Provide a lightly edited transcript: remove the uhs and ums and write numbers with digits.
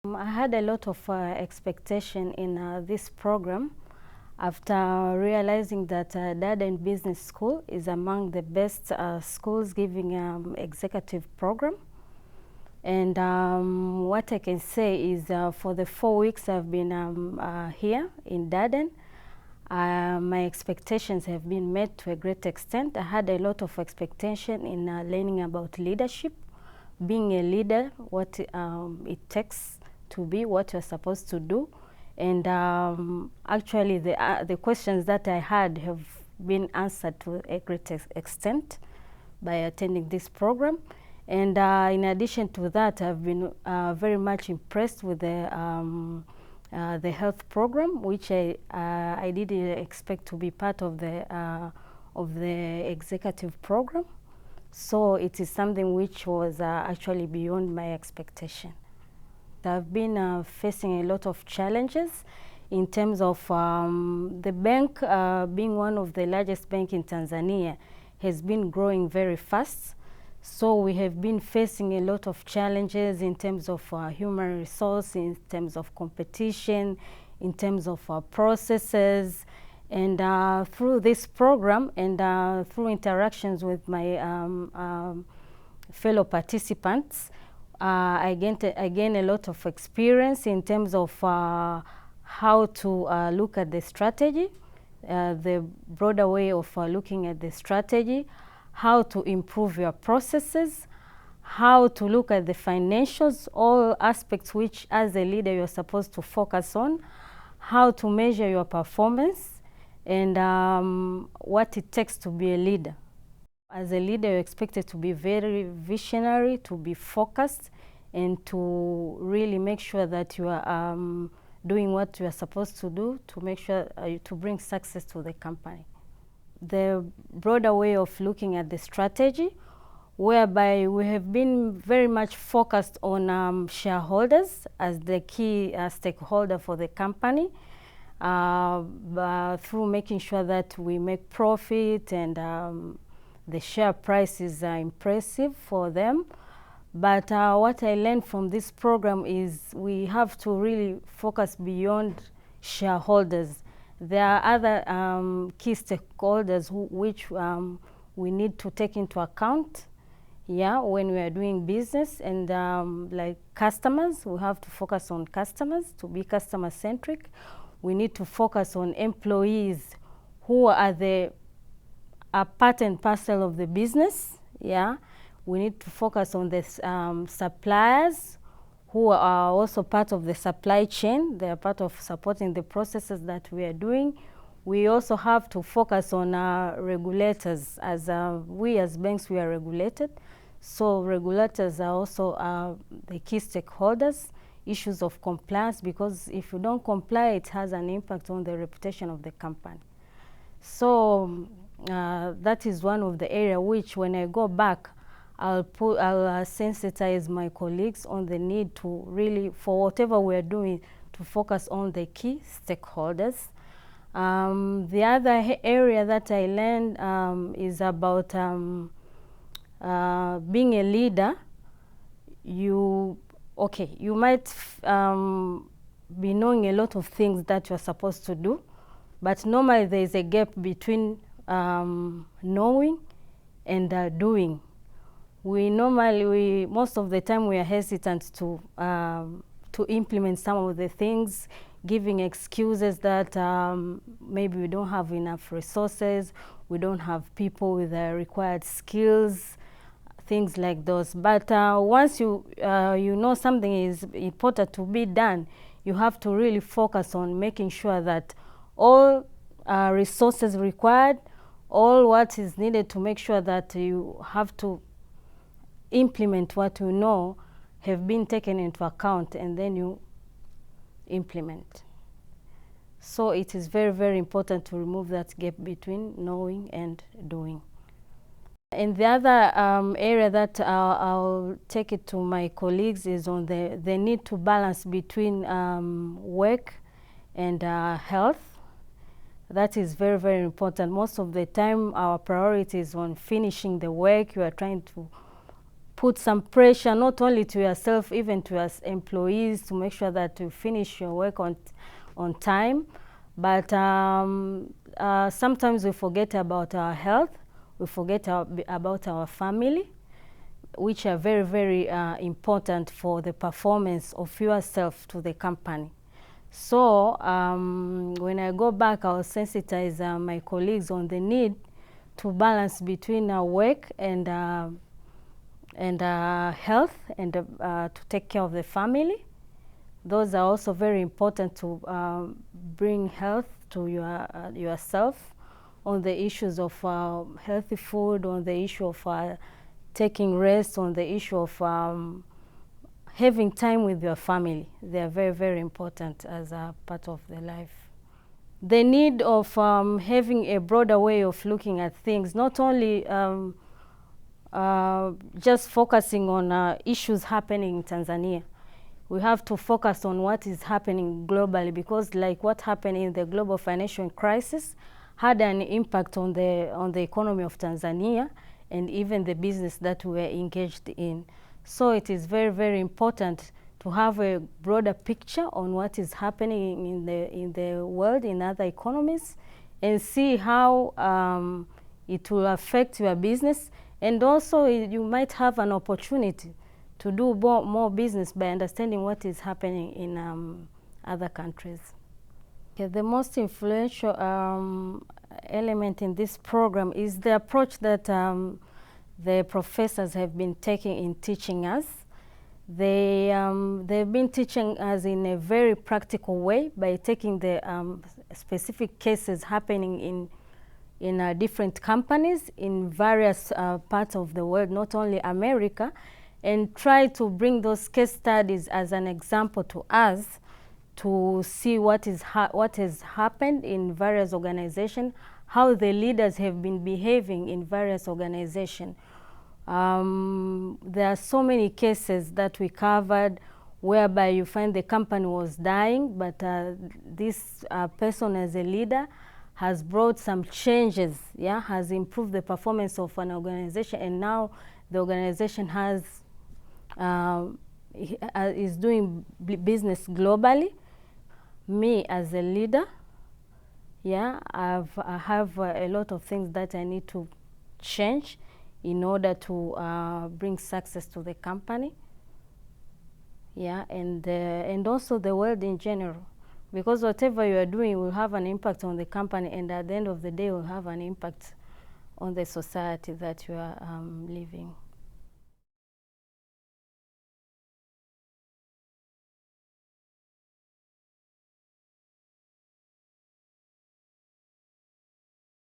I had a lot of expectation in this program after realizing that Darden Business School is among the best schools giving executive program. And what I can say is for the 4 weeks I've been here in Darden, my expectations have been met to a great extent. I had a lot of expectation in learning about leadership, being a leader, what it takes to be, what you're supposed to do. And actually the questions that I had have been answered to a great extent by attending this program. And in addition to that, I've been very much impressed with the health program, which I didn't expect to be part of the executive program. So it is something which was actually beyond my expectation. I've been facing a lot of challenges in terms of the bank being one of the largest banks in Tanzania has been growing very fast. So we have been facing a lot of challenges in terms of human resource, in terms of competition, in terms of processes. And through this program and through interactions with my fellow participants, I gained a lot of experience in terms of how to look at the strategy, the broader way of looking at the strategy, how to improve your processes, how to look at the financials, all aspects which as a leader you're supposed to focus on, how to measure your performance, and what it takes to be a leader. As a leader, you're expected to be very visionary, to be focused, and to really make sure that you are doing what you are supposed to do to make sure to bring success to the company. The broader way of looking at the strategy, whereby we have been very much focused on shareholders as the key stakeholder for the company, through making sure that we make profit and the share price is impressive for them. But what I learned from this program is we have to really focus beyond shareholders. There are other key stakeholders which we need to take into account, when we are doing business. And like customers, we have to focus on customers, to be customer-centric. We need to focus on employees who are a part and parcel of the business. We need to focus on the suppliers who are also part of the supply chain. They are part of supporting the processes that we are doing. We also have to focus on regulators. As we as banks, we are regulated. So regulators are also the key stakeholders. Issues of compliance, because if you don't comply, it has an impact on the reputation of the company. So that is one of the areas which, when I go back, I'll sensitize my colleagues on the need to really, for whatever we're doing, to focus on the key stakeholders. The other area that I learned is about being a leader. You might be knowing a lot of things that you're supposed to do, but normally there is a gap between knowing and doing. Most of the time we are hesitant to implement some of the things, giving excuses that maybe we don't have enough resources, we don't have people with the required skills, things like those. But once you know something is important to be done, you have to really focus on making sure that all resources required, all what is needed to make sure that you have to implement what you know have been taken into account, and then you implement. So it is very, very important to remove that gap between knowing and doing. And the other area that I'll take it to my colleagues is on the need to balance between work and health. That is very, very important. Most of the time our priority is on finishing the work. You are trying to put some pressure not only to yourself, even to your employees, to make sure that you finish your work on time. But sometimes we forget about our health, we forget about our family, which are very, very important for the performance of yourself to the company. So when I go back, I'll sensitize my colleagues on the need to balance between work and health, and to take care of the family. Those are also very important to bring health to yourself, on the issues of healthy food, on the issue of taking rest, on the issue of having time with your family. They are very, very important as a part of their life. The need of having a broader way of looking at things, not only just focusing on issues happening in Tanzania. We have to focus on what is happening globally, because like what happened in the global financial crisis had an impact on the economy of Tanzania and even the business that we were engaged in. So it is very, very important to have a broader picture on what is happening in the world, in other economies, and see how it will affect your business. And also you might have an opportunity to do more business by understanding what is happening in other countries. Okay, the most influential element in this program is the approach that the professors have been taking in teaching us. They've been teaching us in a very practical way by taking the specific cases happening in different companies in various parts of the world, not only America, and try to bring those case studies as an example to us to see what has happened in various organizations, how the leaders have been behaving in various organizations. There are so many cases that we covered whereby you find the company was dying, but this person as a leader has brought some changes, has improved the performance of an organization, and now the organization is doing business globally. Me as a leader, I have a lot of things that I need to change in order to bring success to the company, and also the world in general, because whatever you are doing will have an impact on the company, and at the end of the day will have an impact on the society that you are living.